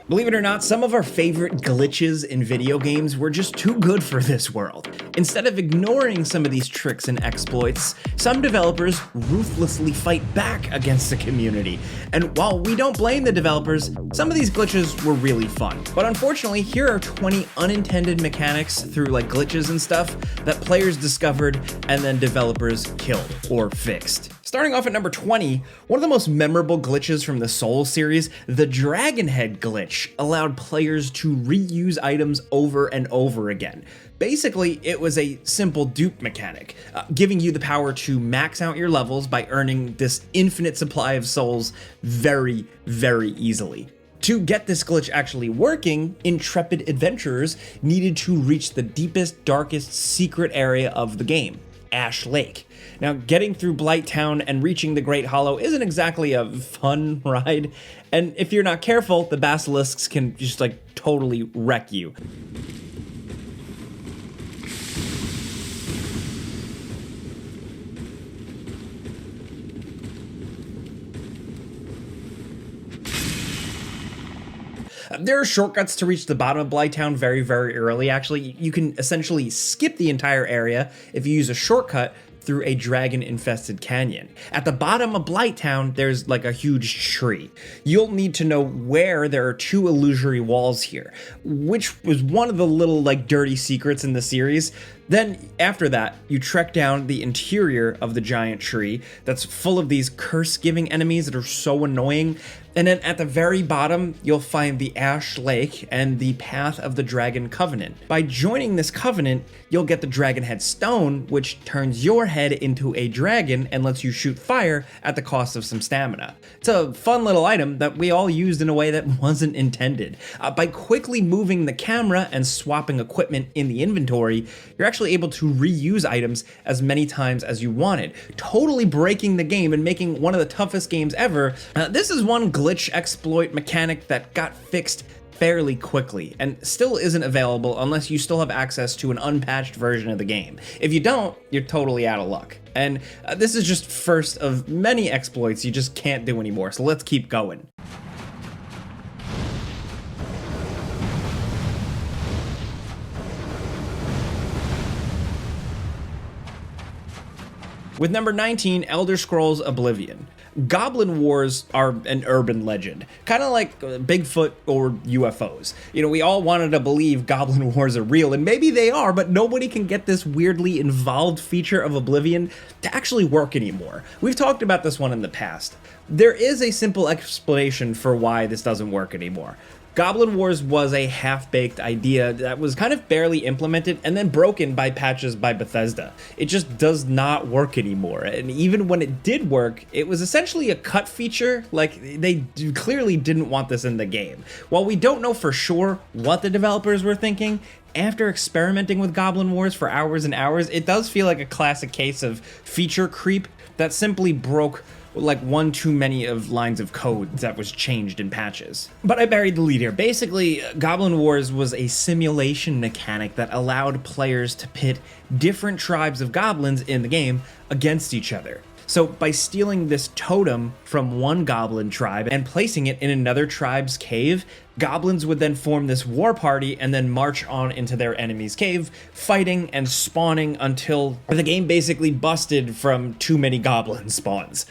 Believe it or not, some of our favorite glitches in video games were just too good for this world. Instead of ignoring some of these tricks and exploits, some developers ruthlessly fight back against the community. And while we don't blame the developers, some of these glitches were really fun. But unfortunately, here are 20 unintended mechanics through like glitches and stuff that players discovered and then developers killed or fixed. Starting off at number 20, one of the most memorable glitches from the Souls series, the Dragon Head glitch, allowed players to reuse items over and over again. Basically, it was a simple dupe mechanic, giving you the power to max out your levels by earning this infinite supply of souls very, very easily. To get this glitch actually working, intrepid adventurers needed to reach the deepest, darkest secret area of the game, Ash Lake. Now, getting through Blighttown and reaching the Great Hollow isn't exactly a fun ride, and if you're not careful, the basilisks can just like totally wreck you. There are shortcuts to reach the bottom of Blighttown very, very early. Actually, you can essentially skip the entire area if you use a shortcut through a dragon-infested canyon. At the bottom of Blighttown, there's like a huge tree. You'll need to know where there are two illusory walls here, which was one of the little like dirty secrets in the series. Then after that, you trek down the interior of the giant tree that's full of these curse-giving enemies that are so annoying. And then at the very bottom, you'll find the Ash Lake and the Path of the Dragon Covenant. By joining this covenant, you'll get the Dragon Head Stone, which turns your head into a dragon and lets you shoot fire at the cost of some stamina. It's a fun little item that we all used in a way that wasn't intended. By quickly moving the camera and swapping equipment in the inventory, you're actually able to reuse items as many times as you wanted, totally breaking the game and making one of the toughest games ever. This is one glitch exploit mechanic that got fixed fairly quickly and still isn't available unless you still have access to an unpatched version of the game. If you don't, you're totally out of luck. And this is just first of many exploits you just can't do anymore, so let's keep going. With number 19, Elder Scrolls Oblivion. Goblin Wars are an urban legend, kind of like Bigfoot or UFOs. You know, we all wanted to believe Goblin Wars are real, and maybe they are, but nobody can get this weirdly involved feature of Oblivion to actually work anymore. We've talked about this one in the past. There is a simple explanation for why this doesn't work anymore. Goblin Wars was a half-baked idea that was kind of barely implemented and then broken by patches by Bethesda. It just does not work anymore, and even when it did work, it was essentially a cut feature. Like, they clearly didn't want this in the game. While we don't know for sure what the developers were thinking, after experimenting with Goblin Wars for hours and hours, it does feel like a classic case of feature creep that simply broke like one too many of lines of code that was changed in patches. But I buried the lead here. Basically, Goblin Wars was a simulation mechanic that allowed players to pit different tribes of goblins in the game against each other. So by stealing this totem from one goblin tribe and placing it in another tribe's cave, goblins would then form this war party and then march on into their enemy's cave, fighting and spawning until the game basically busted from too many goblin spawns.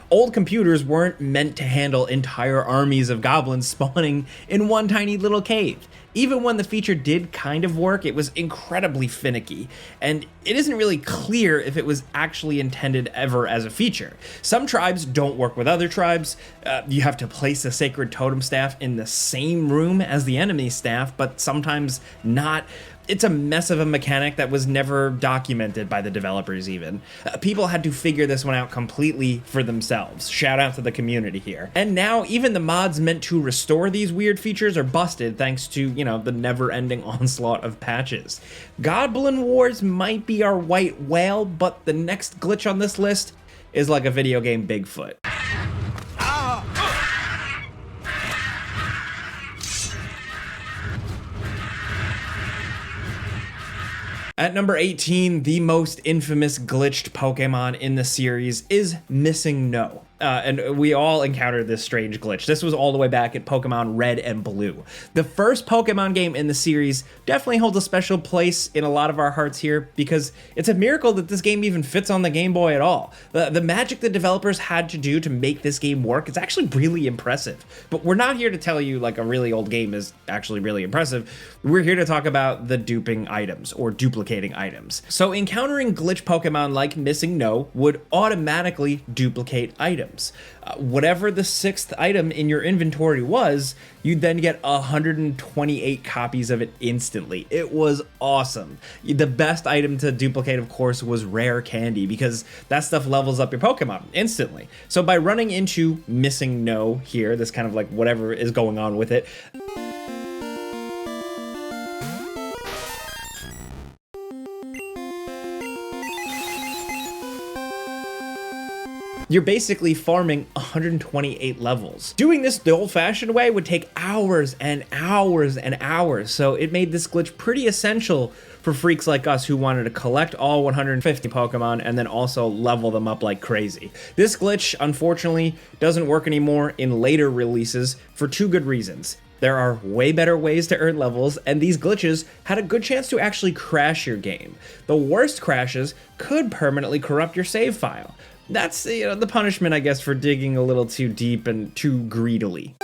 Old computers weren't meant to handle entire armies of goblins spawning in one tiny little cave. Even when the feature did kind of work, it was incredibly finicky, and it isn't really clear if it was actually intended ever as a feature. Some tribes don't work with other tribes. You have to place a sacred totem staff in the same room as the enemy staff, but sometimes not. It's a mess of a mechanic that was never documented by the developers even. People had to figure this one out completely for themselves. Shout out to the community here. And now even the mods meant to restore these weird features are busted thanks to, you know, the never-ending onslaught of patches. Goblin Wars might be our white whale, but the next glitch on this list is like a video game Bigfoot. At number 18, the most infamous glitched Pokemon in the series is Missing No. And we all encountered this strange glitch. This was all the way back at Pokemon Red and Blue. The first Pokemon game in the series definitely holds a special place in a lot of our hearts here because it's a miracle that this game even fits on the Game Boy at all. The magic the developers had to do to make this game work is actually really impressive. But we're not here to tell you like a really old game is actually really impressive. We're here to talk about the duping items or duplicating items. So encountering glitch Pokemon like Missing No would automatically duplicate items. Whatever the 6th item in your inventory was, you'd then get 128 copies of it instantly. It was awesome. The best item to duplicate, of course, was rare candy because that stuff levels up your Pokemon instantly. So by running into Missing No here, this kind of like whatever is going on with it, you're basically farming 128 levels. Doing this the old-fashioned way would take hours and hours and hours, so it made this glitch pretty essential for freaks like us who wanted to collect all 150 Pokemon and then also level them up like crazy. This glitch, unfortunately, doesn't work anymore in later releases for 2 good reasons. There are way better ways to earn levels, and these glitches had a good chance to actually crash your game. The worst crashes could permanently corrupt your save file. That's, the punishment, I guess, for digging a little too deep and too greedily.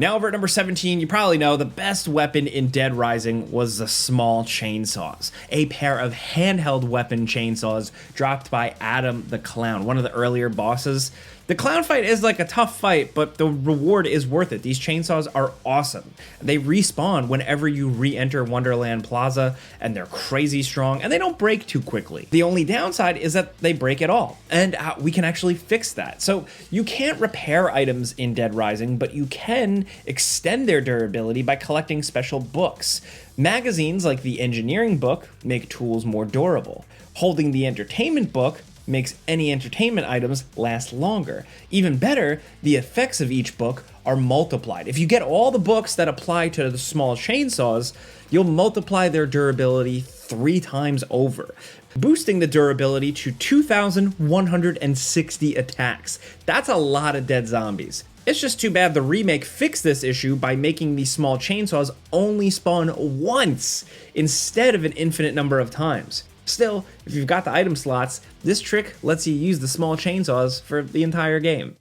Now over at number 17, you probably know the best weapon in Dead Rising was the small chainsaws, a pair of handheld weapon chainsaws dropped by Adam the Clown, one of the earlier bosses. The clown fight is like a tough fight, but the reward is worth it. These chainsaws are awesome. They respawn whenever you re-enter Wonderland Plaza, and they're crazy strong, and they don't break too quickly. The only downside is that they break at all, and we can actually fix that. So you can't repair items in Dead Rising, but you can extend their durability by collecting special books. Magazines like the engineering book make tools more durable. Holding the entertainment book makes any entertainment items last longer. Even better, the effects of each book are multiplied. If you get all the books that apply to the small chainsaws, you'll multiply their durability 3 times over, boosting the durability to 2,160 attacks. That's a lot of dead zombies. It's just too bad the remake fixed this issue by making these small chainsaws only spawn once instead of an infinite number of times. Still, if you've got the item slots, this trick lets you use the small chainsaws for the entire game.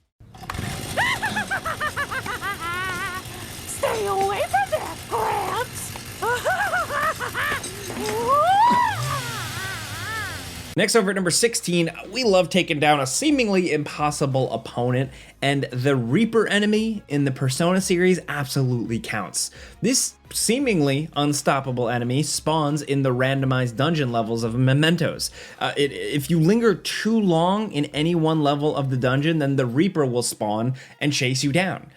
Stay away from that, Gramps! Next, over at number 16, we love taking down a seemingly impossible opponent, and the Reaper enemy in the Persona series absolutely counts. This seemingly unstoppable enemy spawns in the randomized dungeon levels of Mementos. If you linger too long in any one level of the dungeon, then the Reaper will spawn and chase you down.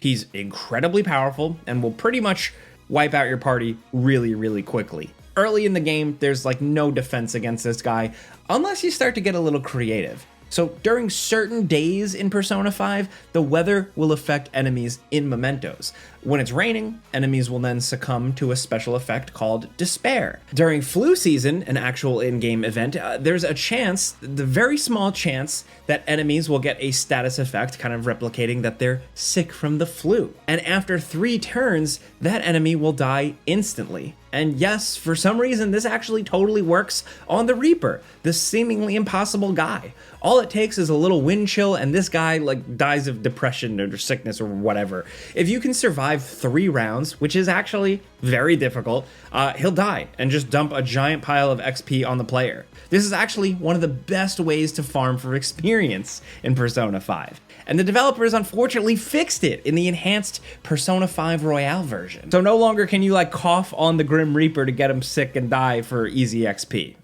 He's incredibly powerful and will pretty much wipe out your party really, really quickly. Early in the game, there's like no defense against this guy unless you start to get a little creative. So during certain days in Persona 5, the weather will affect enemies in Mementos. When it's raining, enemies will then succumb to a special effect called Despair. During flu season, an actual in-game event, there's a chance, the very small chance, that enemies will get a status effect kind of replicating that they're sick from the flu. And after 3 turns, that enemy will die instantly. And yes, for some reason, this actually totally works on the Reaper, the seemingly impossible guy. All it takes is a little wind chill and this guy like dies of depression or sickness or whatever. If you can survive 3 rounds, which is actually very difficult, he'll die and just dump a giant pile of XP on the player. This is actually one of the best ways to farm for experience in Persona 5. And the developers unfortunately fixed it in the enhanced Persona 5 Royale version. So no longer can you like cough on the Grim Reaper to get him sick and die for easy XP.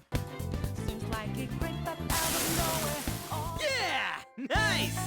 Yeah! Nice!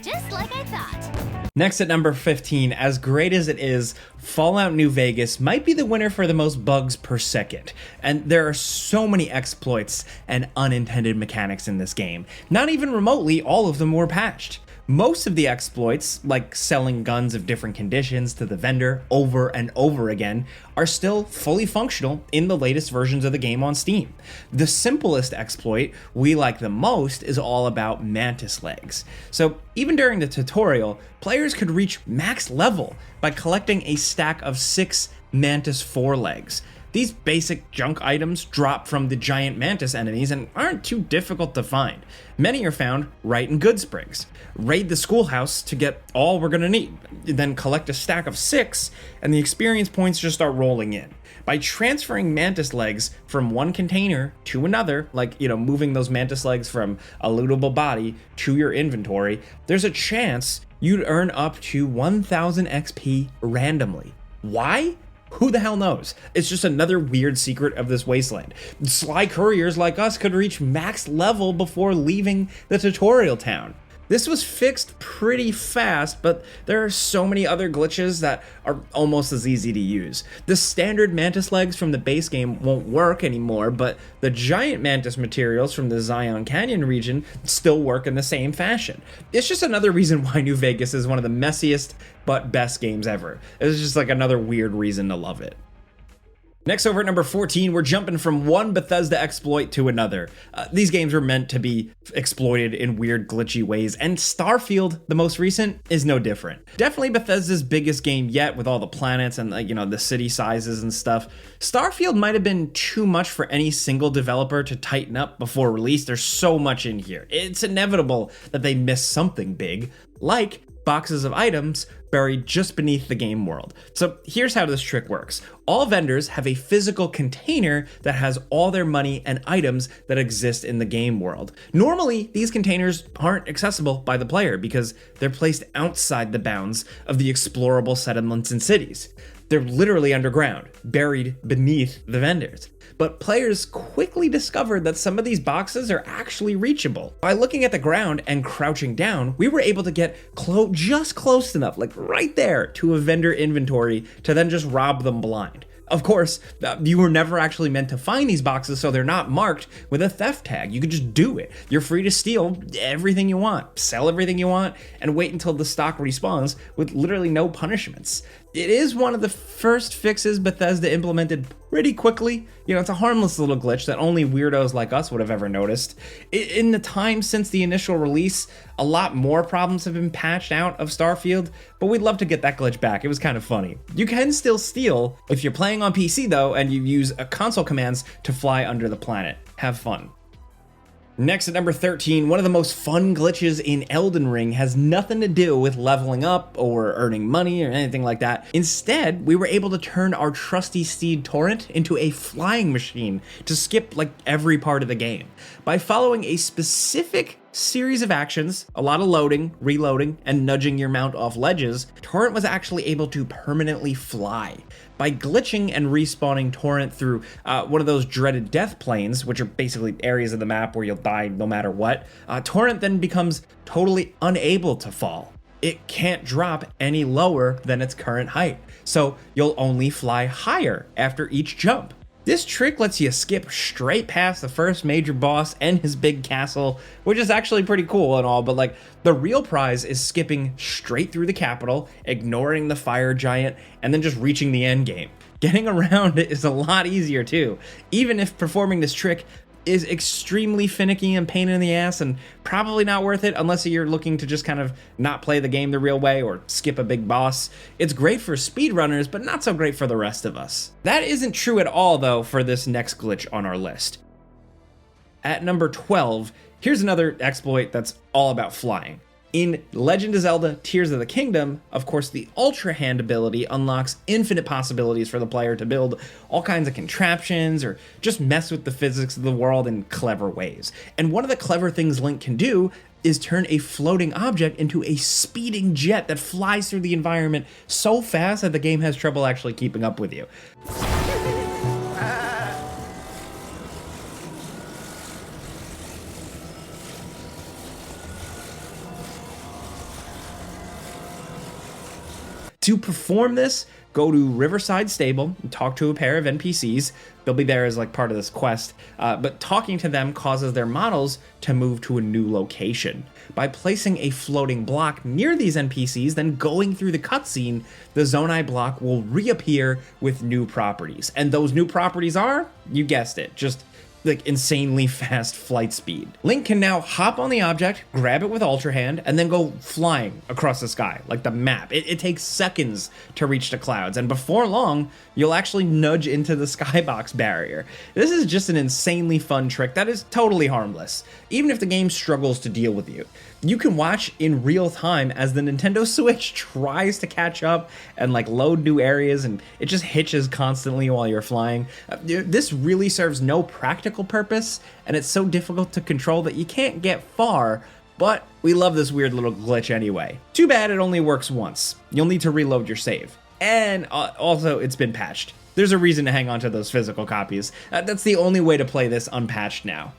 Just like I thought. Next at number 15, as great as it is, Fallout New Vegas might be the winner for the most bugs per second. And there are so many exploits and unintended mechanics in this game. Not even remotely all of them were patched. Most of the exploits, like selling guns of different conditions to the vendor over and over again, are still fully functional in the latest versions of the game on Steam. The simplest exploit we like the most is all about mantis legs. So even during the tutorial, players could reach max level by collecting a stack of 6 mantis forelegs. These basic junk items drop from the giant mantis enemies and aren't too difficult to find. Many are found right in Goodsprings. Raid the schoolhouse to get all we're gonna need, then collect a stack of 6, and the experience points just start rolling in. By transferring mantis legs from one container to another, like, moving those mantis legs from a lootable body to your inventory, there's a chance you'd earn up to 1000 XP randomly. Why? Who the hell knows? It's just another weird secret of this wasteland. Sly couriers like us could reach max level before leaving the tutorial town. This was fixed pretty fast, but there are so many other glitches that are almost as easy to use. The standard mantis legs from the base game won't work anymore, but the giant mantis materials from the Zion Canyon region still work in the same fashion. It's just another reason why New Vegas is one of the messiest but best games ever. It's just like another weird reason to love it. Next, over at number 14, we're jumping from one Bethesda exploit to another. These games were meant to be exploited in weird, glitchy ways, and Starfield, the most recent, is no different. Definitely Bethesda's biggest game yet, with all the planets and the city sizes and stuff. Starfield might have been too much for any single developer to tighten up before release. There's so much in here. It's inevitable that they miss something big, like boxes of items buried just beneath the game world. So here's how this trick works. All vendors have a physical container that has all their money and items that exist in the game world. Normally, these containers aren't accessible by the player because they're placed outside the bounds of the explorable settlements and cities. They're literally underground, buried beneath the vendors. But players quickly discovered that some of these boxes are actually reachable. By looking at the ground and crouching down, we were able to get just close enough, like right there, to a vendor inventory to then just rob them blind. Of course, you were never actually meant to find these boxes, so they're not marked with a theft tag. You could just do it. You're free to steal everything you want, sell everything you want, and wait until the stock respawns with literally no punishments. It is one of the first fixes Bethesda implemented pretty quickly. It's a harmless little glitch that only weirdos like us would have ever noticed. In the time since the initial release, a lot more problems have been patched out of Starfield, but we'd love to get that glitch back. It was kind of funny. You can still steal if you're playing on PC though, and you use console commands to fly under the planet. Have fun. Next at number 13, one of the most fun glitches in Elden Ring has nothing to do with leveling up or earning money or anything like that. Instead, we were able to turn our trusty steed Torrent into a flying machine to skip like every part of the game. By following a specific series of actions, a lot of loading, reloading, and nudging your mount off ledges, Torrent was actually able to permanently fly. By glitching and respawning Torrent through one of those dreaded death planes, which are basically areas of the map where you'll die no matter what, Torrent then becomes totally unable to fall. It can't drop any lower than its current height, so you'll only fly higher after each jump. This trick lets you skip straight past the first major boss and his big castle, which is actually pretty cool and all, but the real prize is skipping straight through the capital, ignoring the fire giant, and then just reaching the end game. Getting around it is a lot easier too, even if performing this trick is extremely finicky and pain in the ass and probably not worth it unless you're looking to just kind of not play the game the real way or skip a big boss. It's great for speedrunners, but not so great for the rest of us. That isn't true at all though for this next glitch on our list. At number 12, here's another exploit that's all about flying. In Legend of Zelda Tears of the Kingdom, of course, the Ultra Hand ability unlocks infinite possibilities for the player to build all kinds of contraptions or just mess with the physics of the world in clever ways. And one of the clever things Link can do is turn a floating object into a speeding jet that flies through the environment so fast that the game has trouble actually keeping up with you. To perform this, go to Riverside Stable and talk to a pair of NPCs. They'll be there as like part of this quest, but talking to them causes their models to move to a new location. By placing a floating block near these NPCs, then going through the cutscene, the Zonai block will reappear with new properties. And those new properties are, you guessed it, just like insanely fast flight speed. Link can now hop on the object, grab it with Ultra Hand, and then go flying across the sky, like the map. It takes seconds to reach the clouds, and before long, you'll actually nudge into the skybox barrier. This is just an insanely fun trick that is totally harmless, even if the game struggles to deal with you. You can watch in real time as the Nintendo Switch tries to catch up and like load new areas, and it just hitches constantly while you're flying. This really serves no practical purpose, and it's so difficult to control that you can't get far, but we love this weird little glitch anyway. Too bad it only works once. You'll need to reload your save. And also, it's been patched. There's a reason to hang on to those physical copies. That's the only way to play this unpatched now.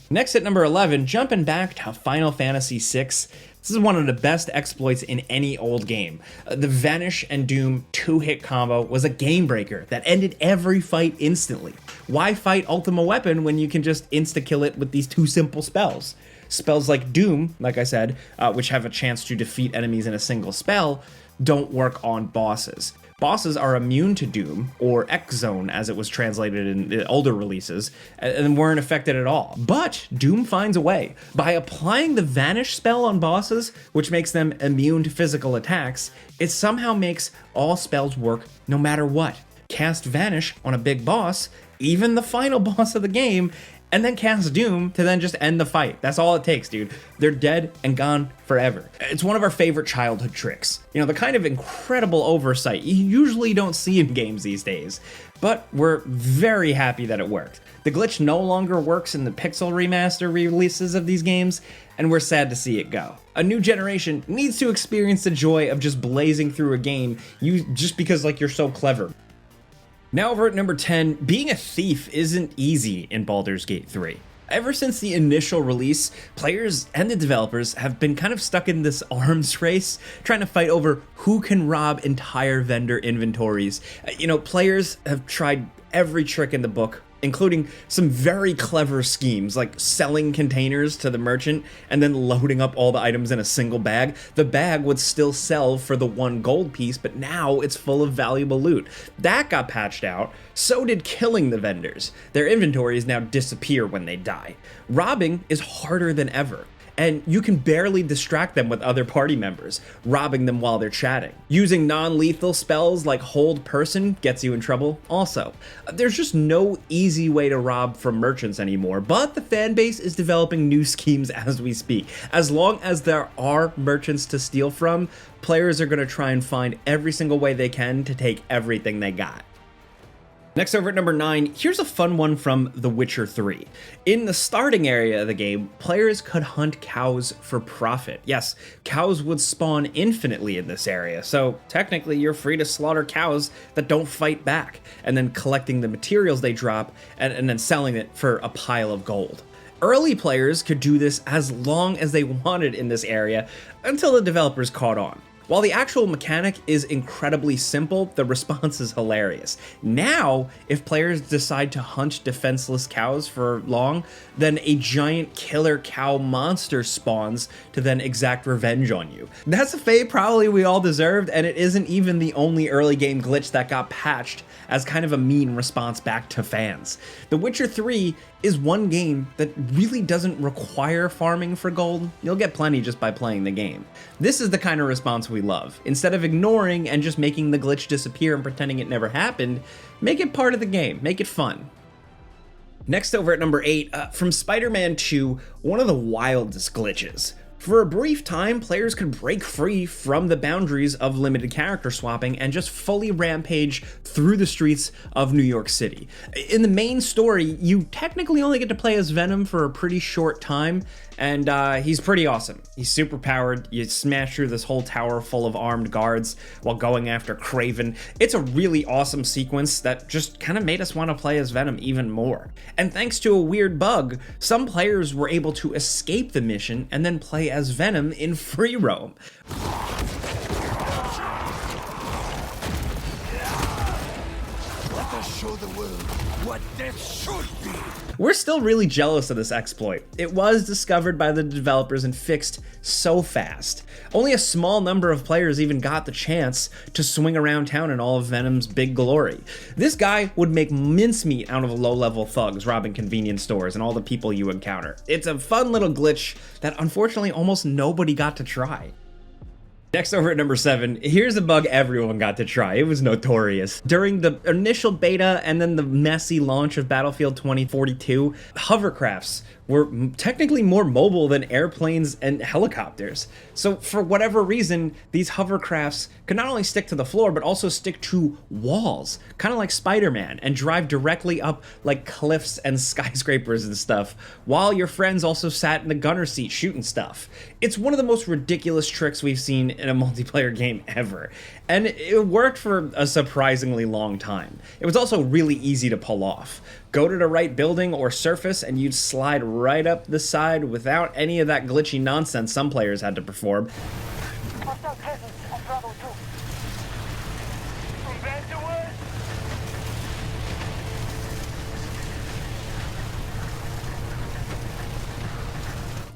Next at number 11, jumping back to Final Fantasy VI. This is one of the best exploits in any old game. The Vanish and Doom 2-hit combo was a game breaker that ended every fight instantly. Why fight Ultima Weapon when you can just insta-kill it with these two simple spells? Spells like Doom, like I said, which have a chance to defeat enemies in a single spell, don't work on bosses. Bosses are immune to Doom, or X-Zone as it was translated in the older releases, and weren't affected at all. But Doom finds a way. By applying the Vanish spell on bosses, which makes them immune to physical attacks, it somehow makes all spells work no matter what. Cast Vanish on a big boss, even the final boss of the game, and then cast Doom to then just end the fight. That's all it takes, dude. They're dead and gone forever. It's one of our favorite childhood tricks. You know, the kind of incredible oversight you usually don't see in games these days, but we're very happy that it worked. The glitch no longer works in the Pixel Remaster releases of these games, and we're sad to see it go. A new generation needs to experience the joy of just blazing through a game just because like you're so clever. Now over at number 10, being a thief isn't easy in Baldur's Gate 3. Ever since the initial release, players and the developers have been kind of stuck in this arms race, trying to fight over who can rob entire vendor inventories. You know, players have tried every trick in the book, including some very clever schemes like selling containers to the merchant and then loading up all the items in a single bag. The bag would still sell for the 1 gold piece, but now it's full of valuable loot. That got patched out, so did killing the vendors. Their inventories now disappear when they die. Robbing is harder than ever, and you can barely distract them with other party members, robbing them while they're chatting. Using non-lethal spells like Hold Person gets you in trouble also. There's just no easy way to rob from merchants anymore, but the fanbase is developing new schemes as we speak. As long as there are merchants to steal from, players are going to try and find every single way they can to take everything they got. Next over at number 9, here's a fun one from The Witcher 3. In the starting area of the game, players could hunt cows for profit. Yes, cows would spawn infinitely in this area, so technically you're free to slaughter cows that don't fight back, and then collecting the materials they drop and then selling it for a pile of gold. Early players could do this as long as they wanted in this area until the developers caught on. While the actual mechanic is incredibly simple, the response is hilarious. Now, if players decide to hunt defenseless cows for long, then a giant killer cow monster spawns to then exact revenge on you. That's a fate probably we all deserved, and it isn't even the only early game glitch that got patched as kind of a mean response back to fans. The Witcher 3 is one game that really doesn't require farming for gold. You'll get plenty just by playing the game. This is the kind of response we love. Instead of ignoring and just making the glitch disappear and pretending it never happened, make it part of the game, make it fun. Next over at number 8, from Spider-Man 2, one of the wildest glitches. For a brief time, players could break free from the boundaries of limited character swapping and just fully rampage through the streets of New York City. In the main story, you technically only get to play as Venom for a pretty short time, and he's pretty awesome. He's super powered. You smash through this whole tower full of armed guards while going after Kraven. It's a really awesome sequence that just kind of made us want to play as Venom even more. And thanks to a weird bug, some players were able to escape the mission and then play as Venom in free roam. the world what death should be. We're still really jealous of this exploit. It was discovered by the developers and fixed so fast. Only a small number of players even got the chance to swing around town in all of Venom's big glory. This guy would make mincemeat out of low-level thugs robbing convenience stores and all the people you encounter. It's a fun little glitch that unfortunately almost nobody got to try. Next, over at number 7, here's a bug everyone got to try. It was notorious. During the initial beta and then the messy launch of Battlefield 2042, hovercrafts were technically more mobile than airplanes and helicopters. So for whatever reason, these hovercrafts could not only stick to the floor, but also stick to walls, kind of like Spider-Man, and drive directly up like cliffs and skyscrapers and stuff, while your friends also sat in the gunner seat shooting stuff. It's one of the most ridiculous tricks we've seen in a multiplayer game ever, and it worked for a surprisingly long time. It was also really easy to pull off. Go to the right building or surface and you'd slide right up the side without any of that glitchy nonsense some players had to perform. Hostile presence on Bravo 2. From bad to worse.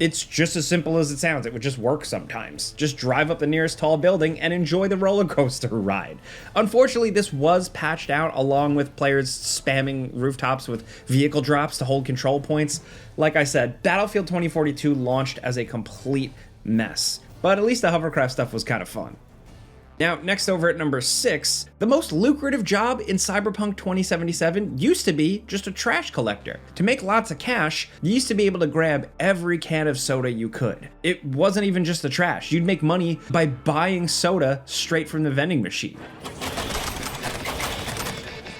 It's just as simple as it sounds. It would just work sometimes. Just drive up the nearest tall building and enjoy the roller coaster ride. Unfortunately, this was patched out along with players spamming rooftops with vehicle drops to hold control points. Like I said, Battlefield 2042 launched as a complete mess, but at least the hovercraft stuff was kind of fun. Now, next over at number 6, the most lucrative job in Cyberpunk 2077 used to be just a trash collector. To make lots of cash, you used to be able to grab every can of soda you could. It wasn't even just the trash. You'd make money by buying soda straight from the vending machine.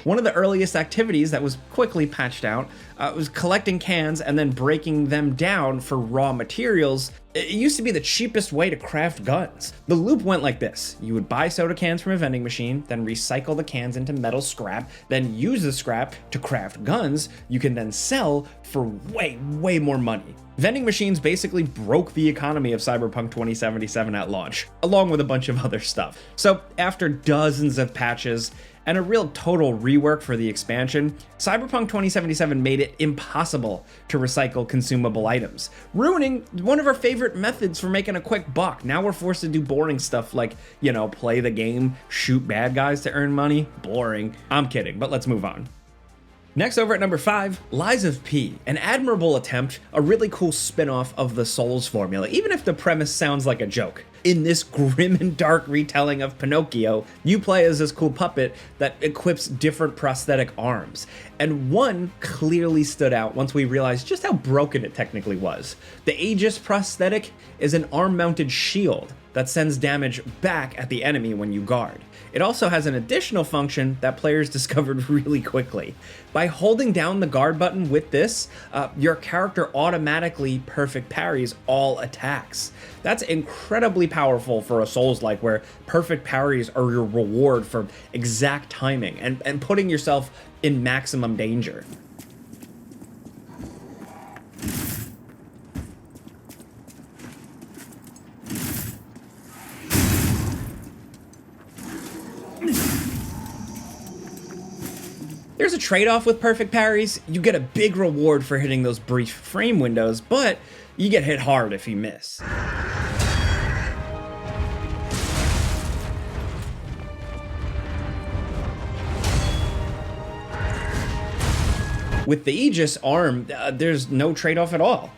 One of the earliest activities that was quickly patched out was collecting cans and then breaking them down for raw materials. It used to be the cheapest way to craft guns. The loop went like this. You would buy soda cans from a vending machine, then recycle the cans into metal scrap, then use the scrap to craft guns you can then sell for way more money. Vending machines basically broke the economy of Cyberpunk 2077 at launch, along with a bunch of other stuff. So after dozens of patches and a real total rework for the expansion, Cyberpunk 2077 made it impossible to recycle consumable items, ruining one of our favorite methods for making a quick buck. Now we're forced to do boring stuff like, play the game, shoot bad guys to earn money. Boring. I'm kidding, but let's move on. Next, over at number 5, Lies of P, an admirable attempt, a really cool spin-off of the Souls formula, even if the premise sounds like a joke. In this grim and dark retelling of Pinocchio, you play as this cool puppet that equips different prosthetic arms, and one clearly stood out once we realized just how broken it technically was. The Aegis prosthetic is an arm-mounted shield that sends damage back at the enemy when you guard. It also has an additional function that players discovered really quickly. By holding down the guard button with this, your character automatically perfect parries all attacks. That's incredibly powerful for a Souls-like where perfect parries are your reward for exact timing and putting yourself in maximum danger. There's a trade-off with perfect parries. You get a big reward for hitting those brief frame windows, but you get hit hard if you miss. With the Aegis arm, there's no trade-off at all.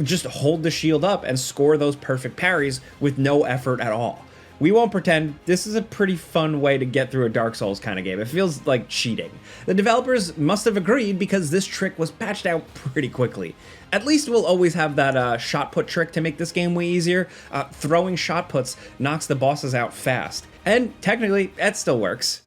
Just hold the shield up and score those perfect parries with no effort at all. We won't pretend, this is a pretty fun way to get through a Dark Souls kind of game. It feels like cheating. The developers must have agreed because this trick was patched out pretty quickly. At least we'll always have that shot put trick to make this game way easier. Throwing shot puts knocks the bosses out fast. And technically, that still works.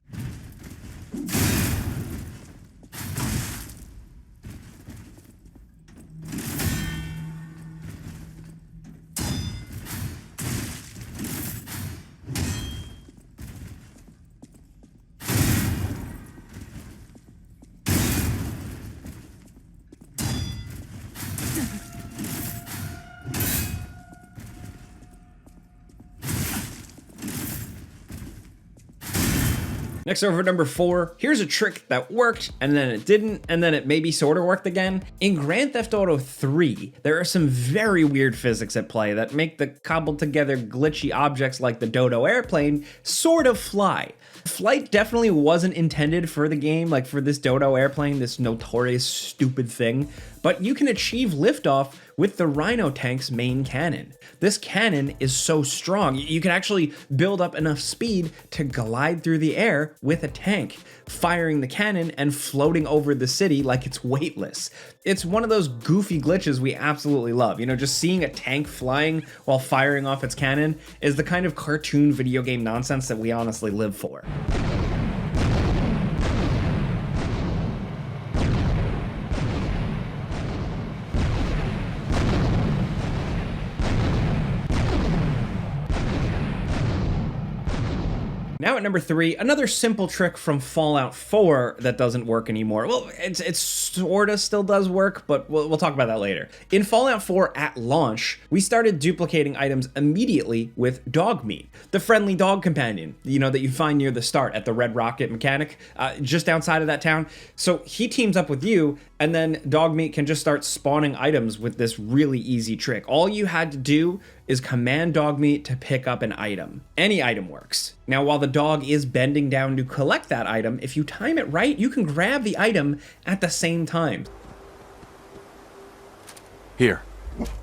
Next over at number 4, here's a trick that worked, and then it didn't, and then it maybe sort of worked again. In Grand Theft Auto 3, there are some very weird physics at play that make the cobbled together glitchy objects like the Dodo airplane sort of fly. Flight definitely wasn't intended for the game, like for this Dodo airplane, this notorious stupid thing, but you can achieve liftoff with the Rhino tank's main cannon. This cannon is so strong, you can actually build up enough speed to glide through the air with a tank, firing the cannon and floating over the city like it's weightless. It's one of those goofy glitches we absolutely love. You know, just seeing a tank flying while firing off its cannon is the kind of cartoon video game nonsense that we honestly live for. Now at number 3, another simple trick from Fallout 4 that doesn't work anymore. Well, it sorta still does work, but we'll talk about that later. In Fallout 4 at launch, we started duplicating items immediately with dog meat, the friendly dog companion, you know, that you find near the start at the Red Rocket mechanic, just outside of that town. So he teams up with you, and then dog meat can just start spawning items with this really easy trick. All you had to do is command dog meat to pick up an item. Any item works. Now, while the dog is bending down to collect that item, if you time it right, you can grab the item at the same time. Here.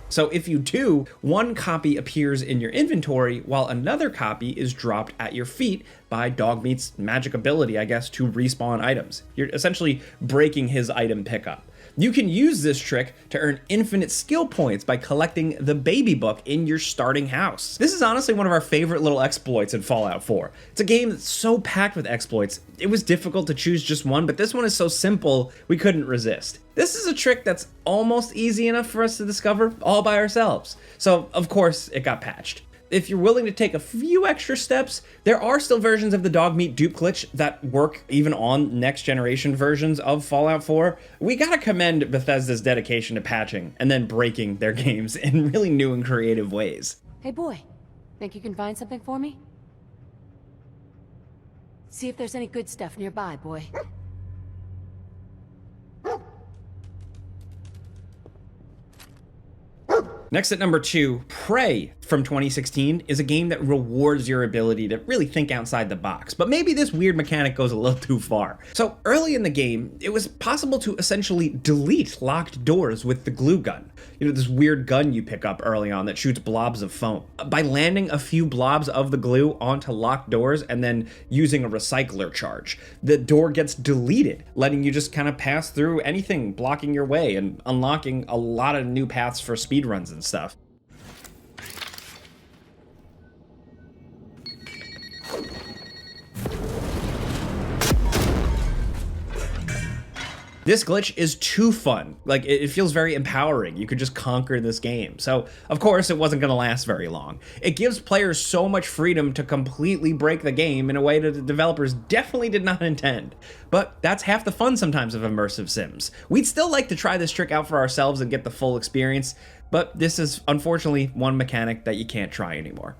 So if you do, one copy appears in your inventory while another copy is dropped at your feet by Dogmeat's magic ability, I guess, to respawn items. You're essentially breaking his item pickup. You can use this trick to earn infinite skill points by collecting the baby book in your starting house. This is honestly one of our favorite little exploits in Fallout 4. It's a game that's so packed with exploits, it was difficult to choose just one, but this one is so simple, we couldn't resist. This is a trick that's almost easy enough for us to discover all by ourselves. So, of course, it got patched. If you're willing to take a few extra steps, there are still versions of the dog meat dupe glitch that work even on next generation versions of Fallout 4. We gotta commend Bethesda's dedication to patching and then breaking their games in really new and creative ways. Hey boy, think you can find something for me? See if there's any good stuff nearby, boy. Next at number 2, Prey from 2016 is a game that rewards your ability to really think outside the box, but maybe this weird mechanic goes a little too far. So early in the game, it was possible to essentially delete locked doors with the glue gun. You know, this weird gun you pick up early on that shoots blobs of foam. By landing a few blobs of the glue onto locked doors and then using a recycler charge, the door gets deleted, letting you just kind of pass through anything blocking your way and unlocking a lot of new paths for speedruns and stuff. This glitch is too fun. Like, it feels very empowering. You could just conquer this game. So, of course, it wasn't gonna last very long. It gives players so much freedom to completely break the game in a way that the developers definitely did not intend. But that's half the fun sometimes of immersive sims. We'd still like to try this trick out for ourselves and get the full experience, but this is unfortunately one mechanic that you can't try anymore.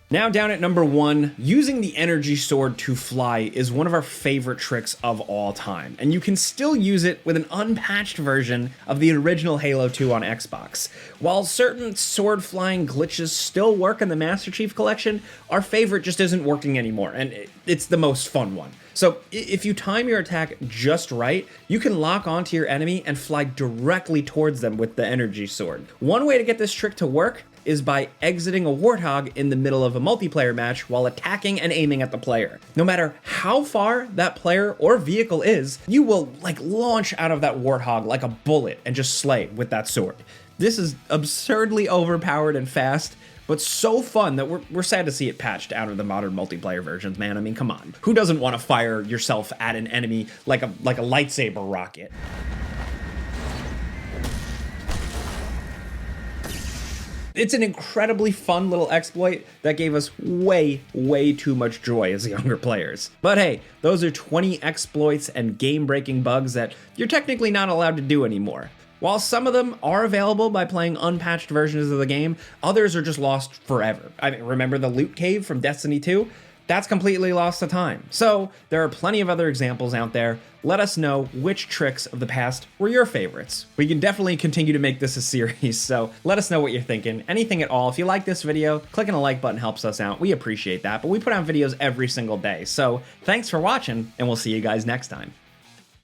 Now down at number 1, using the energy sword to fly is one of our favorite tricks of all time, and you can still use it with an unpatched version of the original Halo 2 on Xbox. While certain sword flying glitches still work in the Master Chief Collection, our favorite just isn't working anymore, and it's the most fun one. So if you time your attack just right, you can lock onto your enemy and fly directly towards them with the energy sword. One way to get this trick to work is by exiting a warthog in the middle of a multiplayer match while attacking and aiming at the player. No matter how far that player or vehicle is, you will launch out of that warthog like a bullet and just slay with that sword. This is absurdly overpowered and fast, but so fun that we're sad to see it patched out of the modern multiplayer versions, man. I mean, come on. Who doesn't want to fire yourself at an enemy like a lightsaber rocket? It's an incredibly fun little exploit that gave us way too much joy as younger players. But hey, those are 20 exploits and game-breaking bugs that you're technically not allowed to do anymore. While some of them are available by playing unpatched versions of the game, others are just lost forever. I mean, remember the loot cave from Destiny 2? that's completely lost to time. So there are plenty of other examples out there. Let us know which tricks of the past were your favorites. We can definitely continue to make this a series, so let us know what you're thinking. Anything at all. If you like this video, clicking the like button helps us out. We appreciate that, but we put out videos every single day. So thanks for watching, and we'll see you guys next time.